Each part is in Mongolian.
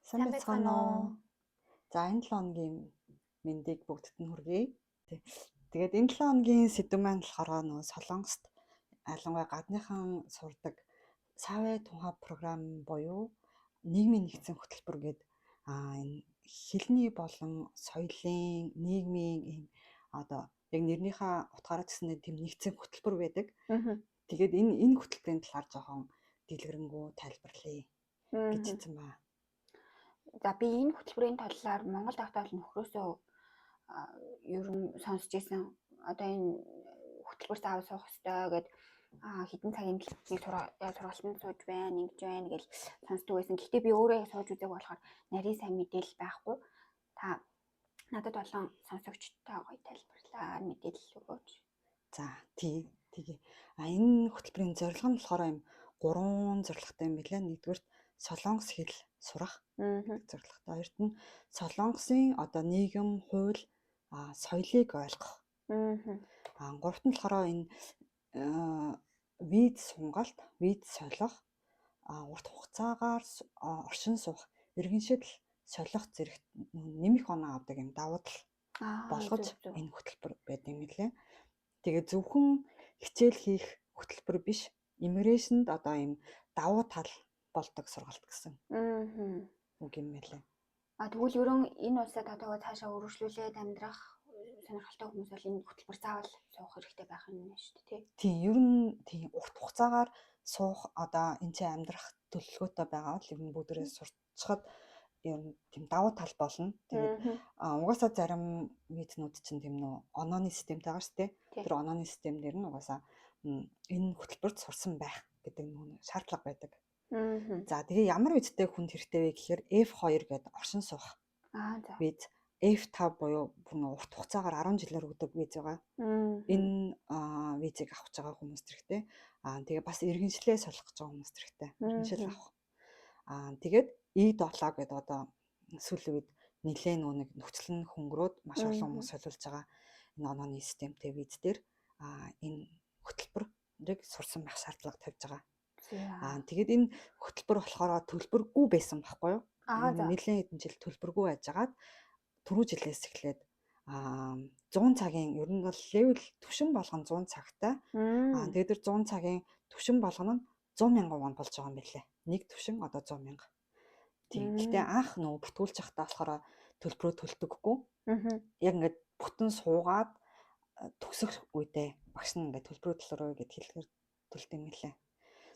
Сайн Сайн байцгаана байцгаана уу? уу? За энэ 7 хоногийн мэндийг бүгдд нь хүргэе. Тэгээд энэ 7 хоногийн сэдв маань болохоор нөгөө Солонгост ялангуяа гадныхан сурдаг Савэ Тунхаг програм буюу нийгмийн нэгдсэн хөтөлбөр гэдэг энэ хэлний болон соёлын нийгмийн ийм одоо яг нэрнийхээ утгаараа гэснээр тийм нэгдсэн хөтөлбөр байдаг. Тэгээд энэ хөтөлбөрийн талаар жоохон дэлгэрэнгүй тайлбарлая гэж хэлсэн байна. За би энэ хөтөлбөрийн талаар Монгол дахтаа бол нөхрөөсөө ер нь сонсч ирсэн. Одоо энэ хөтөлбөр заавал суух хэрэгтэй гэд хэдэн цагийн нэг сургалтанд сууж байна, ингэж байна гэж сонсдог байсан. Гэхдээ би өөрөө сууж үзэг болохоор нарийн сайн мэдээлэл байхгүй. Та надад болон сонсогчтой гоё тайлбарлаа, мэдээлэл өгөөч. За тэгээ. Энэ хөтөлбөрийн зорилго нь болохоор юм 3 зорилготой юм билээ. Нэгдүгээр Солонгос хэл сурах зорилготой. Хоёрт нь Солонгосын одоо нийгэм, хууль, соёлыг ойлгох. Гуравт нь болохоор энэ виз сунгалт, виз солих, урт хугацаагаар оршин суух, иргэншил солих зэрэг нэмэх оноо авдаг юм давуу тал болгож энэ хөтөлбөр байдаг юм лээ. Тэгээ зөвхөн хичээл хийх хөтөлбөр биш, иммиграшнд одоо ийм давуу тал болдог сургалт гэсэн үг юм байлээ. Тэгвэл ерөн энэ улсад одоогоо цаашаа өргөжлүүлээд амьдрах сонирхолтой хүмүүс бол энэ хөтөлбөр заавал суух хэрэгтэй байх юм шүү дээ, тий? Тийм, ер нь тийм урт хугацаагаар суух одоо энэ чинь амьдрах төлөвлөгөөтэй байгаа бол ер нь бүгдээрээ сурчхад ер нь тийм давуу тал болно. Тэгээд угаасаа зарим визнүүд чинь тийм нөө онооны системтэй байгаа шүү дээ. Тэр онооны системдэр нь угаасаа энэ хөтөлбөрт сурсан байх гэдэг нэг шаардлага байдаг. За тэгээ ямар визтэй хүнд хэрэгтэй вэ гэхээр F2 гэдэг оршин суух виз, F5 буюу бүр урт хугацаагаар 10 жилээр өгдөг виз байгаа. Энэ визийг авах гэж байгаа хүмүүст хэрэгтэй. Тэгээ бас иргэншлээ солих гэж байгаа хүмүүст хэрэгтэй. Иргэншил авах. Тэгээд E7 гэдэг одоо сүүлийн үед нэлээд нэг нөхцөл нь хөнгөрөөд маш олон хүмүүс солиулж байгаа энэ онооны системтэй виз дээр энэ хөтөлбөрийг сурсан байх шаардлага тавьж байгаа. Тэгээд энэ хөтөлбөр болохоор төлбөргүй байсан байхгүй юу? Нэлээд хэдэн жил төлбөргүй байжгаад түрүү жилээс эхлээд 100 цагийн ер нь бол левел түвшин болгон 100 цагтай. Тэгээд 100 цагийн түвшин болгоно нь 100,000 вон болж байгаа юм билээ. Нэг түвшин одоо 100,000. Тийм. Гэхдээ анх нөгөө бүтгүүлж явахдаа болохоор төлбөрөө төлдөггүй. Яг ингээд бүтэн суугаад төгсөх үедээ багш нь ингээд төлбөрөө төлөрөө гэд хэлэхээр төлдөг юм лээ.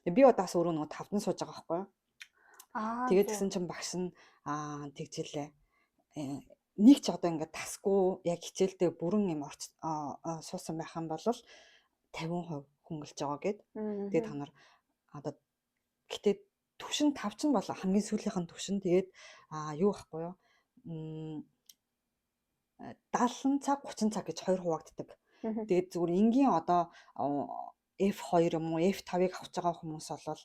Би одоо бас өөрөө нөгөө тавдан сууж байгаа байхгүй юу? Тэгээд тэгсэн чинь багш нь тэгжэлээ. Нэг ч одоо ингээд тасгүй яг хичээлдээ бүрэн юм суусан байх юм бол 50% хөнгөлж байгаа гэд. Тэгээд та нар одоо гэтээ түвшин 5 ч бол хамгийн сүүлийнх нь түвшин. Тэгээд юу байхгүй юу? 70 цаг 30 цаг гэж хоёр хуваагддаг. Тэгээд зүгээр энгийн одоо F2 юм уу F5-ыг авч байгаа хүмүүс бол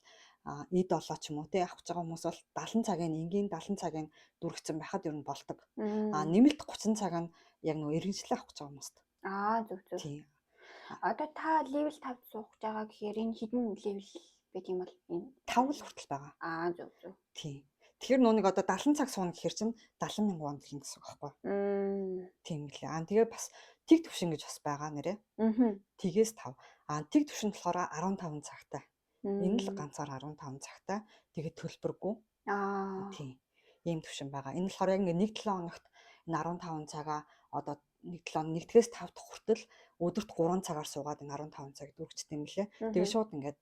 E7 ч юм уу тий авах гэж байгаа хүмүүс бол 70 цагийн энгийн 70 цагийн дүргцэн байхад ер нь болдог. Нэмэлт 30 цаг нь яг нөгөө иргэншлээ авах гэж байгаа хүмүүст. Зөв. Тийм. Одоо та level 5-д суух гэж байгаа гэхээр энэ хэдэн level байдаг юм бол энэ 5 л хүртэл байгаа. Зөв. Тийм. Тэгэхээр нүг одоо 70 цаг сууна гэхээр чинь 70,000 вон гэх юм гэсэн үг байхгүй юу? Тийм лээ. Тэгээ бас тэг түвшин гэж бас байгаа нэрэ. Тгээс 5. Тэг түвшин болохоор 15 цагтай. Энэ л ганцаар 15 цагтай. Тэгээд төлбөргүй. Тийм. Ийм түвшин байгаа. Энэ болохоор яг нэг 7 хоногт энэ 15 цагаа одоо нэг 7 нэгдгээс 5 дахь хүртэл өдөрт 3 цагаар суугаад энэ 15 цаг дүрчтэй юм лээ. Тэгээ шууд ингээд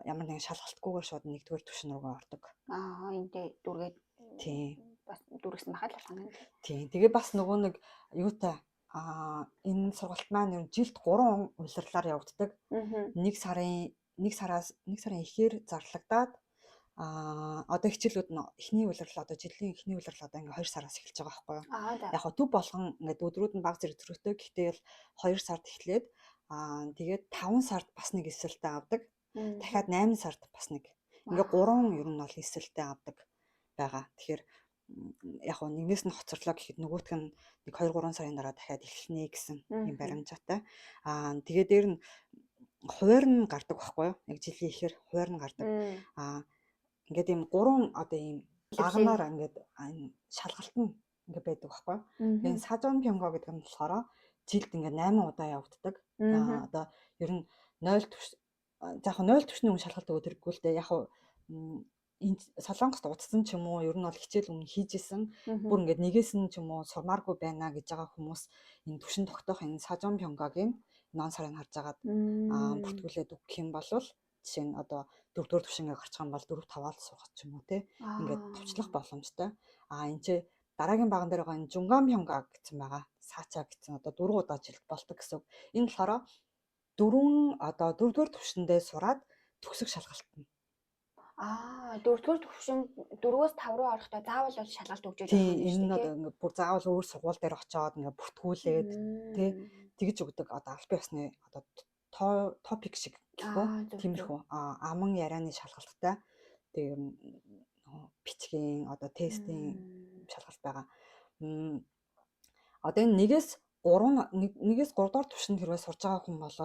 ямар нэгэн шалгалтгүйгээр шууд нэгдүгээр түвшин рүүгээ ордог. Эндээ дүргээд тийм. Бас дүргсэн бахал болгоно. Тийм. Тэгээ бас нөгөө нэг юутай энэ сургалт маань ер нь жилд 3 улирлаар явагддаг. Нэг сараас ихээр зарлагдаад одоо хичээлүүд нь эхний улирал одоо жилийн эхний улирал одоо ингээ 2 сараас эхэлж байгаа байхгүй юу? Яг хөө төв болгон ингээ өдрүүд нь баг зэрэг зөрүүтэй. Гэхдээ бол 2 сард эхлээд тэгээд 5 сард бас нэг эсэлтээ авдаг. Дахиад 8 сард бас нэг. Ингээ 3 ер нь бол эсэлтээ авдаг байгаа. Тэгэхээр яг хөө нэгнээс нь хоцорлоо гэхэд нөгөөх нь нэг 2 3 сарын дараа дахиад эхэлнэ гэсэн юм баримжаатай. Тэгээд дээр нь хуваар нь гардаг байхгүй юу? Яг жилийн ихээр хуваар нь гардаг. Ингээд ийм 3 одоо ийм лагнаар ингээд шалгалт нь ингээд байдаг байхгүй. Тэгээд сажон пёнго гэдэг нь болохоор жилд ингээд 8 удаа явагддаг. Одоо ер нь 0 төвш за яг 0 төвшний өмнө шалгалт өгöd хэрэггүй л дээ. Яг энэ Солонгост удсан ч юм уу ер нь бол хичээл өмнө хийжсэн бүр ингээд нэгээс нь ч юм уу сурмааргүй байна гэж байгаа хүмүүс энэ төвшин тогтоох энэ сажон пёнгогийн нон сарын харж агаад бүртгүүлээд өгөх юм бол жишээ нь одоо 4-р төвшингээ гарчих юм бол 4-5-аар сурах ч юм уу те ингээд товчлох боломжтой. Энд чи дараагийн баган дээр байгаа энэ жунган пёнго гэсэн байгаа. Саача гэсэн одоо 4 удаа жилд болдог гэсэн. Энэ болохоор 4-р төвшөндөө сураад төгсөх шалгалтна. 4-р төвшин 4-өөс 5 руу орохдоо заавал бол шалгалт өгч яах юм шүү дээ. Энэ одоо ингээд бүр заавал өөр сургууль дээр очиод ингээд бүртгүүлээд тий тэгж өгдөг одоо албан ёсны одоо топик шиг гэхгүй тиймэрхүү аман ярианы шалгалттай тэг ер нь бичгийн одоо тестийн шалгалт байгаа. Одоо энэ нэгээс 3 дугаар төвшөнд хэрвээ сурж байгаа хүн бол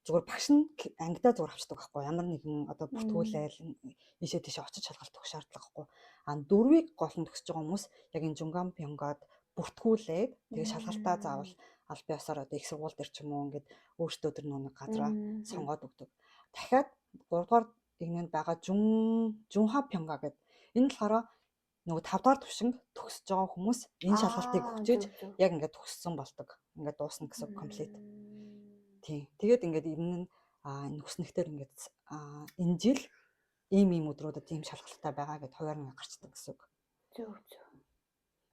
зүгээр багш нь ангидаа зүгээр авчдаг байхгүй ямар нэгэн одоо бүртгүүлээл ийшээ тийшээ очиж шалгалт өгөх шаардлага байхгүй. 4-ийг гол нь төгсөж байгаа хүмүүс яг энэ жунган пёнгод бүртгүүлээд тэгээ шалгалтаа заавал албан ёсоор одоо их сургууль дээр ч юм уу ингээд өөртөө тэр нэг газараа сонгоод өгдөг. Дахиад 3 дугаар игнэнд байгаа жунха пёнго гэдэг. Энэ болохоор нөгөө 5 дугаар төвшинг төгсөж байгаа хүмүүс энэ шалгалтыг өгчөөж яг ингээд төгссөн болдог. Ингээд дуусна гэсэн комплит. Тийм. Тэгээд ингээд энэ нөхснөхтөр ингээд энэ жил ийм өдрүүдэд ийм шалгалттай байгаа гэд хуваар нь гарчдаг гэсэн үг. Зөв.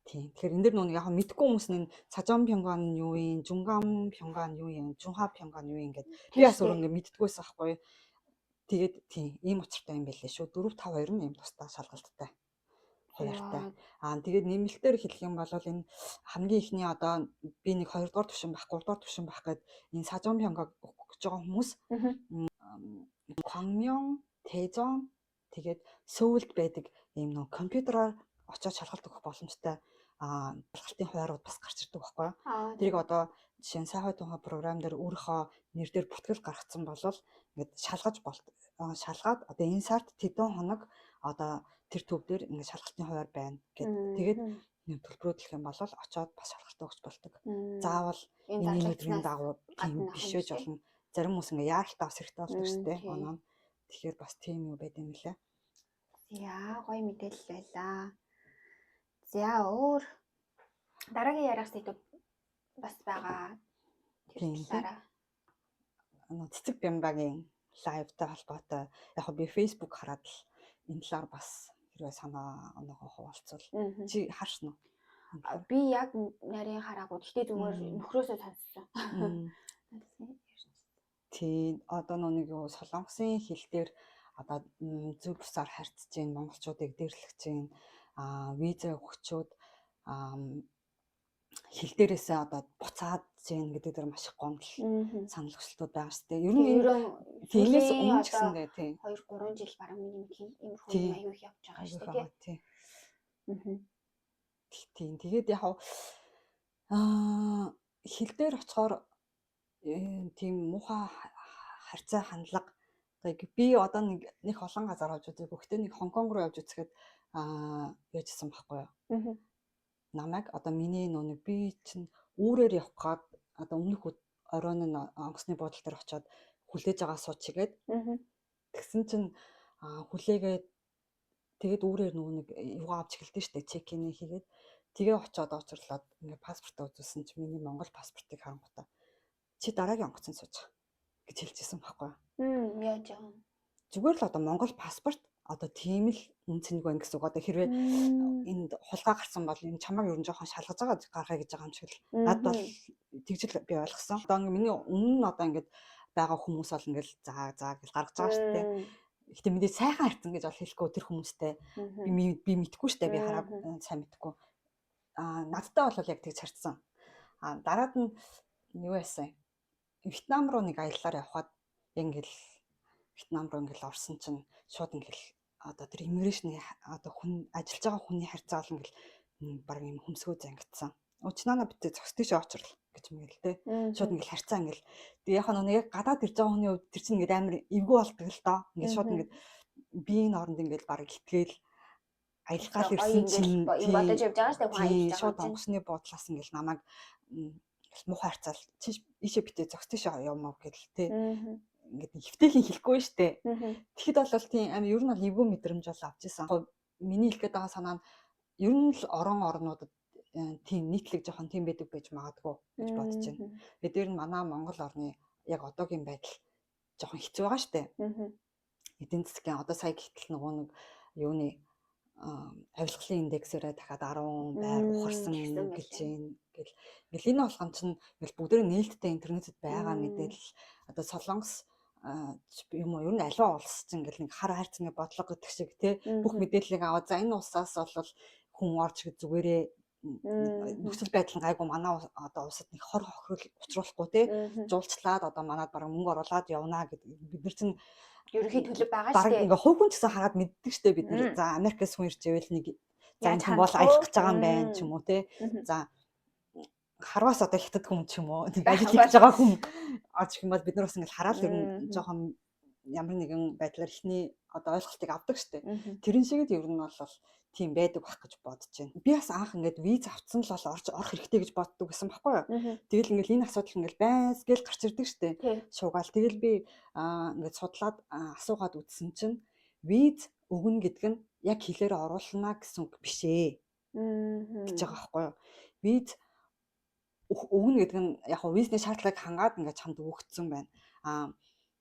Тийм. Тэгэхээр энэ дэр нүг яг мэдгүй хүмүүс нь сажон пёнго нь юу юм, жунган пёнго нь юу юм, жунха пёнго нь юу юм гэд би бас өөр ингээд мэддгүйсэн байхгүй. Тэгээд тийм ийм учиртай юм байлээ шүү. 4-5-2 нь ийм тусдаа шалгалттай. Хуваартай. Тэгээд нэмэлтээр хэлэх юм бол энэ хамгийн ихний одоо би нэг 2 дугаар төвшин байх, 3 дугаар төвшин байх гэд энэ сажон пёнгог өгч байгаа хүмүүс Гwanmyeong, Daejeon тэгээд Сөүлд байдаг ийм нэг компьютераар очиод шалгалт өгөх боломжтой шалгалтын хуваарууд бас гарч ирдэг байхгүй. Тэрийг одоо жишээ нь сайхан тухай програм дээр өөрийнхөө нэр дээр бүртгэл гаргацсан бол ингээд шалгаад одоо энэ сард тэдэн хоног одоо тэр төв дээр ингээд шалгалтын хуваар байна гэд тэгээд төлбөрөөдлөх юм бол очиод бас шалгалт өгч болдог. Заавал энэ өдрийн дагуу тийм биш байж болно. Зарим хүмүүс ингээд яаралтай бас хэрэгтэй болдог шүү дээ. Оноо. Тэгэхээр бас тийм юу байд юм лээ. Яа, гоё мэдээлэл байлаа. За өөр дараагийн ярих сэдв бас байгаа. Тэр талаараа. Цэцэг Бямбагийн лайвтай холбоотой яг би Facebook хараад л энэ талаар бас хэрвээ санаа оноогоо хуваалцвал чи харсан уу? Би яг нарийн хараагүй. Гэхдээ зүгээр нөхрөөсөө сонссон. Тийм одоо нэг юу солонгосын хэл дээр одоо зөв бусаар харьцаж гин монголчуудыг дэрлэх чинь виза өгчүүд хэл дээрээсээ одоо буцаад гин гэдэг дээр маш их гомдол санал хүсэлтүүд байгаа шүү дээ. Ер нь тиймээс өмнө ч гэсэндээ тийм 2-3 жил бараг минь ийм хүн аюу их явж байгаа шүү дээ тийм. Тийм тэгээд яг хэл дээр очихоор тийм муухай харьцаа хандлага би одоо нэг олон газар явж үзээгүй. Гэхдээ нэг Хонконг руу явж үзэхэд яжсэн байхгүй юу? Намайг одоо миний нэг би чинь өөрөөр явах гад одоо өмнөх оройн нь онгоцны буудлын дээр очиод хүлээж байгаа сууч игээд тэгсэн чинь хүлээгээд тэгээд өөрөөр нэг юугаа авч эхэлдэж штэ чекинээ хийгээд тэгээ очиод очирлаад ингээ паспортаа үзүүлсэн чинь миний Монгол паспортыг харангуйта чи дараагийн онгоцонд сууж гэж хэлчихсэн байхгүй юу? Яаж юм? Зүгээр л одоо Монгол паспорт одоо тийм л үнцэнэг байна гэсэн үг. Одоо хэрвээ энд хулгай гарсан бол энэ чамайг ер нь жоохон шалгаж байгаа гаргая гэж байгаа юм шиг л над бол тэгж л би ойлгосон. Одоо ингээ миний өмнө нь одоо ингээд байгаа хүмүүс бол ингээл за гэж гаргаж байгаа шүү дээ. Гэхдээ мэдээ сайхан харьцан гэж бол хэлэхгүй тэр хүмүүстэй би мэдхгүй шүү дээ. Би хараад сайн мэдхгүй. Надтай бол яг тэгж харьцсан. Дараад нь юу байсан? Вьетнам руу нэг аяллаар явхад ингээл Вьетнам руу ингээл орсон чинь шууд ингээл одоо тэр иммиграшны одоо хүн ажиллаж байгаа хүний харьцаа бол ингээл баг юм хөмсгөө зангидсан. Учнаа битээ зөксдөж очрол гэж мэгэл тэ. Шууд ингээл харьцаа ингээл тэгээ яг нэг гадаад ирж байгаа хүний хувьд тэр чинь ингээд амар эвгүй болдог л доо. Ингээд шууд ингээд биеийн оронд ингээд баг илтгэл аялах гал гоё ирсэн ингээд чинь юм бодож явж байгаа шүү дээ хүн тий аялж шууд байгаа юм онгоцны буудлаас ингээл намайг муухай харцаал чи ийшээ битээ зогс тийшээ явмаа гэл тий чинь. ингээд хөвтэйхэн хэлэхгүй штэ. Аа. Тэгэхэд бол тийм амар ер нь бол эвгүй мэдрэмж бол авч исэн. Миний хэлэх гээд байгаа санаа нь ер нь л орнуудад тийм нийтлэг жоохон тийм байдаг байж магадгүй гэж бодож байна. Тэгээд дээр нь манай Монгол орны яг одоогийн байдал жоохон хэцүү байгаа штэ. Эдийн засгийн одоо сая гэтэл нөгөө нэг юуны авилгалын индексээрээ дахиад 10 байр ухарсан гэж байна. Ингээл энэ болгон чинь ингээл бүгдээ нээлттэй интернетэд байгаа мэдээлэл одоо Солонгос юм уу ер нь аливаа улс чинь ингээл нэг хар хайрцаны бодлого гэдэг шиг тий бүх мэдээллийг аваад за энэ улсаас бол хүн орж зүгээрээ нөхцөл байдал нь гайгүй манай одоо улсад нэг хор хохирол учруулахгүй тий жуулчлаад одоо манад бараг мөнгө оруулаад явна гэдэг бид нар чинь ерөнхий төлөв байгаа шүү дээ. Ингээ хувь хүн ч гэсэн хараад мэддэг шүү дээ бид нар. За Америкээс хүн ирж ивэл нэг за энэ хүн бол аялах гэж байгаа юм байна ч юм уу тий. За харвас одоо хятад хүн ч юм уу нэг ажил хийж байгаа хүн орж ирэх юм бол бид нар бас ингээл хараад ер нь жоохон ямар нэгэн байдлаар ихний одоо ойлголтыг авдаг шүү дээ. Тэрэн шигэд ер нь бол тийм байдаг байх гэж бодож байна. Би бас анх ингээд виз авцсан л бол орох хэрэгтэй гэж боддог гэсэн байхгүй юу. Тэгэл ингээл энэ асуудал ингээл байс гээл гарч ирдэг шүү дээ. Шуугаал тэгэл би ингээд судлаад асуугаад үзсэн чинь виз өгнө гэдэг нь яг хэлээр оруулна гэсэн үг биш ээ гэж байгаа байхгүй юу. Виз өгнө гэдэг нь яг визний шаардлагыг хангаад ингээд чамд өгөгдсөн байна.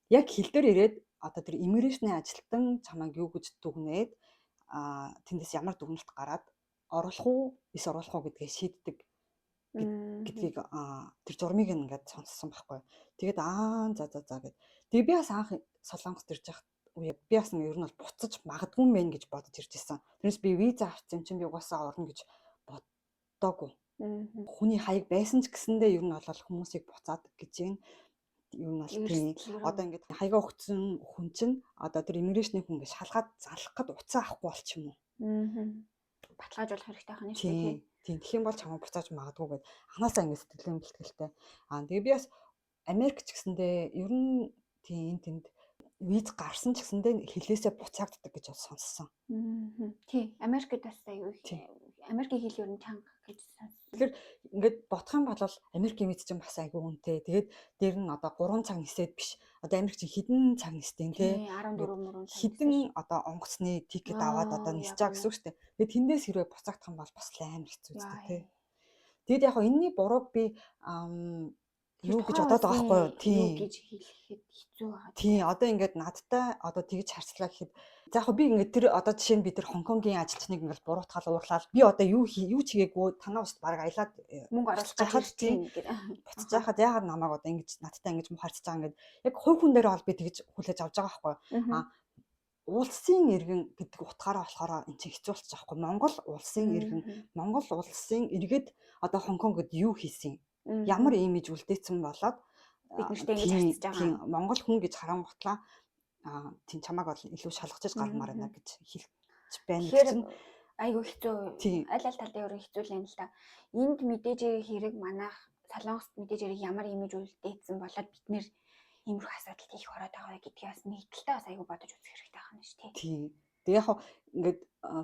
Яг хэл дээр ирээд одоо тэр иммиграшны ажилтан чамайг юу гэж дүгнээд тэндээс ямар дүгнэлт гараад оруулах уу эсвэл оруулах уу гэдгээ шийддэг гэдгийг тэр журмыг ингээд сонссон байхгүй. Тэгээд за гэд. Тэгээ би бас анх Солонгост ирж байхад үе би бас ер нь бол буцаж магадгүй юм байна гэж бодож ирж байсан. Тэрнээс би виз авчихсан чинь би угаасаа орно гэж боддоогүй. Хүний хаяг байсан ч гэсэндээ ер нь бол хүмүүсийг буцаад гэж байна. Юу нь бол тийм одоо ингээд хаягаа өгсөн хүн чинь одоо тэр иммиграшны хүн ингээд шалгаад зарлах гээд уцаа авахгүй болчих юм уу? Баталгаажуулах хэрэгтэй хань шүү дээ. Тийм. Тэгэх юм бол чамаа буцааж магадгүй гэд анаасаа ингээд сэтгэлийн бэлтгэлтэй. Тэгээ би бас Америк ч гэсэндээ ер нь тийм тэнд виз гарсан ч гэсэндээ хэлээсээ буцаагддаг гэж сонссон. Тийм. Америкт бас аюу Америкийн хэл ер нь чанга гэж сонссон. Тэгэхээр ингээд бодох юм бол Америкийн виз чинь бас айгүй үнэтэй. Тэгээд дээр нь одоо 3 цаг нисээд биш. Одоо Америк чинь хэдэн цаг нисдэг тий? 14 цаг. Хэдэн одоо онгоцны тикет аваад одоо нисэж байгаа гэсэн үг шүү дээ. Тэгээд тэндээс хэрвээ буцаагдах юм бол бас амар хэцүү үстэй тий. Тэгэд яг энэний бурууг би юу гэж бодоод байгаа байхгүй юу? Тийм гэж хэлэхэд хэцүү байгаа. Тийм одоо ингээд надтай одоо тэгж харьцлаа гэхэд за яг би ингээд тэр одоо жишээ нь би тэр Хонконгийн ажилчныг ингээд буруутгаал уурлаад би одоо юу чигээгүй танаа устд баг аялаад мөнгө оруулах гэж тийм буцаж яхад яагаад намайг одоо ингэж надтай ингэж мухаарч байгаа ингээд яг хувь хүн дээр бол би тэгж хүлээж авч байгаа байхгүй юу? Улсын иргэн гэдэг утгаараа болохоор эн чинь хэцүү болчих жоохгүй. Монгол улсын иргэн Монгол улсын иргэд одоо Хонконгод юу хийсэн? Ямар имиж үлдээсэн болоод бид нартай ингэж харьцаж байгаа. Монгол хүн гэж харангутлаа тийм чамааг бол илүү шалгаж гаргамаар байна гэж хэлж байна. Тэгэхээр айгүй хэцүү. Аль тал дээр хэцүүлэн л та. Энд мэдээж хэрэг манайх Солонгост мэдээж хэрэг ямар имиж үлдээсэн болоод бид нэр иймэрхүү асуудалд их ороод байгаа гэдгийг бас нийтдэлтэй бас айгүй бодож үзэх хэрэгтэй байна шүү дээ. Тийм. Тэгээ яг ингээд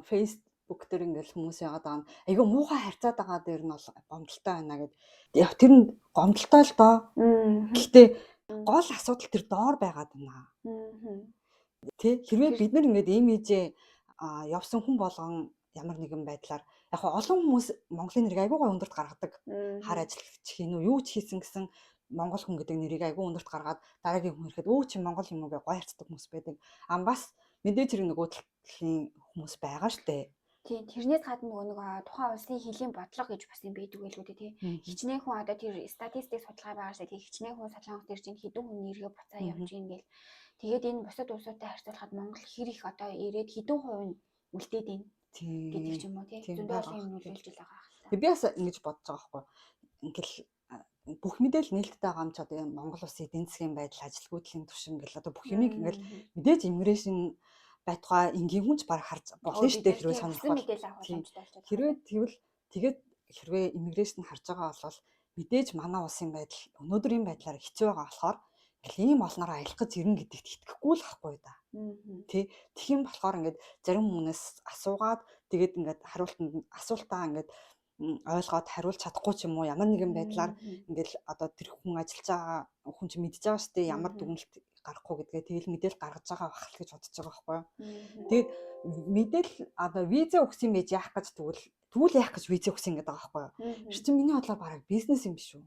Facebook дээр ингээд хүмүүс яагаад байгаа нь айгүй муухай харьцаад байгаа дээр нь бол гомдолтой байна гэд. Яг тэр нь гомдолтой л доо. Гэхдээ гол асуудал тэр доор байгаад байна. Тэ хэрвээ бид нар ингээд имижээ явсан хүн болгон ямар нэгэн байдлаар яг олон хүмүүс Монголын нэрийг айгүй гой өндөрт гаргадаг. Хар ажиллагч хийнү юу ч хийсэн гэсэн Монгол хүн гэдэг нэрийг айгүй өндөрт гаргаад дараагийн хүн ирэхэд өө чи Монгол юм уу гэж гой харцдаг хүмүүс байдаг. Бас мэдээж хэрэг нөгөө талын хүмүүс байгаа штэ. Тийм тэрнээс гадна нөгөө тухайн улсын хэлийн бодлого гэж бас юм байдаг байлгүй дээ тий. Хичнээн хүн одоо тэр статистик судалгаа байгаа шүү дээ. Хичнээн хүн Солонгост ирж ин хэдэн хүн нэргээ буцаа явж ийн гэл. Тэгээд энэ бусад улсуудтай харьцуулахад Монгол хэр их одоо ирээд хэдэн хувь нь үлдээд ийн гэдэг ч юм уу тий. Зөндөө олон юм үлдээж л байгаа хэрэг. Би бас ингэж бодож байгаа байхгүй. Ингээл бүх мэдээлэл нээлттэй байгаа юм ч одоо Монгол улсын эдийн засгийн байдал, ажилгүйдлийн түвшин гэл одоо бүх юмыг ингээл мэдээж иммиграшн байтугай энгийн хүнч баг харж болно шүү дээ хэрвээ сонирхол. Хэрвээ тэгвэл тэгээд хэрвээ иммиграшн харж байгаа бол мэдээж манай улсын байдал өнөөдрийн байдлаар хэцүү байгаа болохоор ийм олноор аялах гэж ирнэ гэдэгт итгэхгүй л ахгүй да. Тэ тэгхийн болохоор ингээд зарим хүнээс асуугаад тэгээд ингээд асуултаа ингээд ойлгоод хариулж чадахгүй ч юм уу ямар нэгэн байдлаар ингээд одоо тэр хүн ажиллаж байгаа хүн чинь мэдж байгаа шүү дээ ямар дүгнэлт гарахгүй гэдгээ тэгэл мэдээл гаргаж байгаа бах л гэж бодож байгаа байхгүй юу. Тэгээд мэдээл одоо виза өгсөн юм байж яах гэж тэгвэл яах гэж виза өгсөн гэдэг байгаа байхгүй юу. Тэр чинь миний бодлоор бараг бизнес юм биш үү?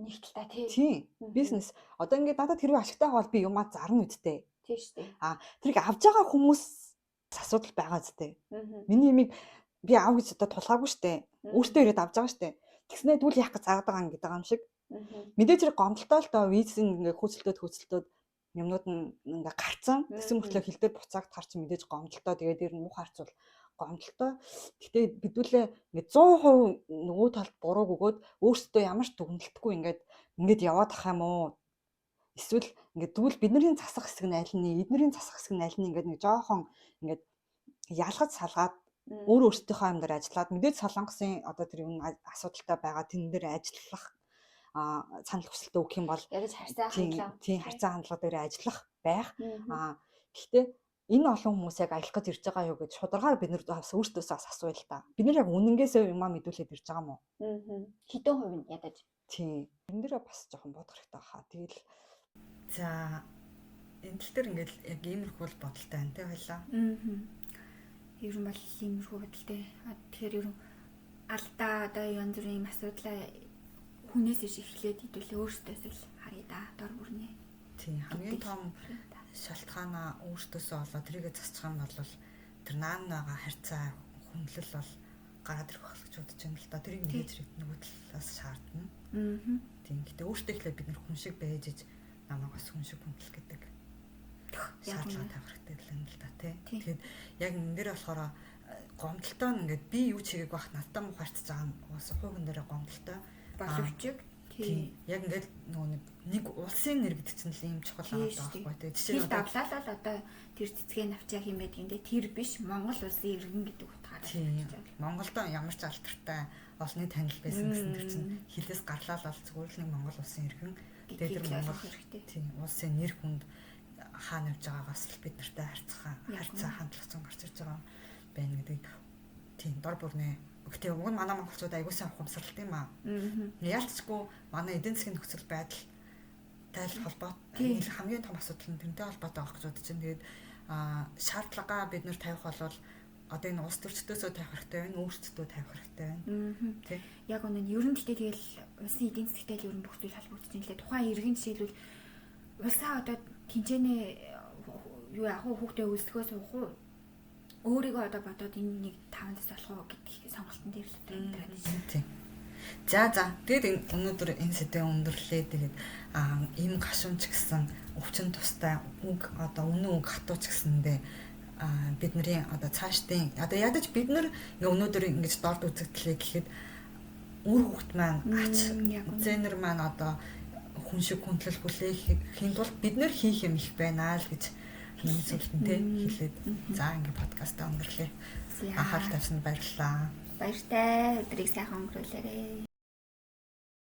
Нэг л та тий. Тийм бизнес. Одоо ингээд надад хэрвээ ашигтай бол би юмаа зарна үсттэй. Тийм шүү дээ. Тэрийг авж байгаа хүмүүс асуудал байгаа зү. Миний юмыг би аав гэж одоо тулгаагүй штэ. Өөртөө ирээд авч байгаа штэ. Тэгснээр дүүл яах гэж зараад байгаа юм гэдэг юм шиг. Мэдээж хэрэг гомдолтой л доо визэн ингээ хөөцөлтөд юмнууд нь ингээ гарцсан. Тэгсэн мөртлөө хил дээр буцаагдахар чи мэдээж гомдолтой. Тэгээд дээр нь муу харцвал гомдолтой. Гэтэ бидүүлээ ингээ 100% нөгөө талд бурууг өгөөд өөртөө ямар ч дүгнэлтгүй ингээд яваад ах юм уу? Эсвэл ингээд дүүл бидний засах хэсэг нь аль нь, эднэрийн засах хэсэг нь аль нь ингээд нэг жоохон ингээд ялгаж салгаад өөртөөхөө юм дээр ажиллаад мэдээж солонгосын одоо тэр юм асуудалтай байгаа тэн дээр ажиллах санал хүсэлтээ өгөх юм бол яг харьцаа хандлага тийм харьцаа хандлага дээр ажиллах байх. Гэхдээ энэ олон хүмүүс яг аялах гэж ирж байгаа юу гэж шударгаар бид нар бас өөртөөсөө асууя л да. Бид нар яг үнэнгээсээ юмаа мэдүүлээд ирж байгаа юм уу? Хэдэн хувь нь ядаж? Тийм. Энэ дээрээ бас жоохон бодох хэрэгтэй баха. Тэгэл за энэ тал дээр ингээд яг иймэрхүү бодолтой байна те хоёлаа. Ер нь бол иймэрхүү бодолтой. Тэгэхээр ер нь алдаа одоо янз бүрийн асуудлаа хүнээс иш эхлээд хэдүүлээ өөртөөс л харъя да. Дор бүрнээ. Тийм. Хамгийн том шалтгаанаа өөртөөсөө олоод тэрийгэ засчих юм бол тэр наанага харьцаа хүндлэл бол гараад ирэх болох гэж бодож байна л да. Тэрийг нэгэж хэрэг нөгөө талаас шаардна. Тийм. Гэтэ өөртөө ихлээр бид нэр хүн шиг байж намайг бас хүн шиг хүндэл гэдэг шаардлага тавих хэрэгтэй л да тий. Тэгэхээр яг энэ дээр болохоор гомдолтой ингээд би юу ч хийгээг байх надтай муу харьцаж байгаа нь бас хувийн дээр гомдолтой боловч тий. Яг ингээд нөгөө нэг улсын нэр гэдэг чинь л ийм чухал байгаа байхгүй тий. Жишээ нь давлаалал одоо тэр цэцгээ навчаа юм байдаг юм дээ. Тэр биш Монгол улсын иргэн гэдэг утгаараа. Тий. Монголд ямар ч алдартай олонний танил байсан гэсэн тэр чинь хилээс гарлал бол зүгээр л нэг Монгол улсын иргэн. Тэгээд тэр Монгол тий улсын нэр хүнд хаана явж байгаагаас л бид нартай харьцаа хандлах зам гарч ирж байгаа байна гэдэг тийм дор бүрнээ. Гэхдээ уг нь манай монголчууд аягүй сайн ухамсарлалт юм аа. Яалтчгүй манай эдийн засгийн нөхцөл байдал тайл холбоот хамгийн том асуудал нь тэрнтэй холбоотой байх гэж бодож байна. Тэгээд шаардлагаа бид нэр тавих бол одоо энэ улс төрчдөөсөө тавих хэрэгтэй байна, өөрсдөө тавих хэрэгтэй байна. Тий. Яг үнэн нь ер нь гэхдээ тэгэл улсын эдийн засгтай л ер нь бүх зүйл холбогдож байна лээ. Тухайн иргэн жишээлбэл улсаа одоо тэнцэнэ юу яг хүүхдээ өсгөө суух уу? Өөрийгөө одоо бодоод энэ нэг 5-аас болох уу гэдэг сонголтын дээр л традицион. Тийм. За тэгээд өнөөдөр энэ сэдвээ өндөрлөө. Тэгээд ийм гашуунч гэсэн өвчин тустай үг одоо үнэн үг хатууч гэсэндээ бидний одоо цаашдын одоо ядаж бид нар өнөөдөр ингэж дорд үзэгдлээ гэхэд үр хүүхд маань ач зэнэр маань одоо хүн шиг хүндлэл хүлээхийн тулд бид нар хийх юм их байна л гэж нэг зүйлтэнтэй хэлээд за ингэ подкастаа өндөрлөө. Анхаарал тавьсанд баярлалаа. Баяртай. Өдрийг сайхан өнгөрүүлээрэй.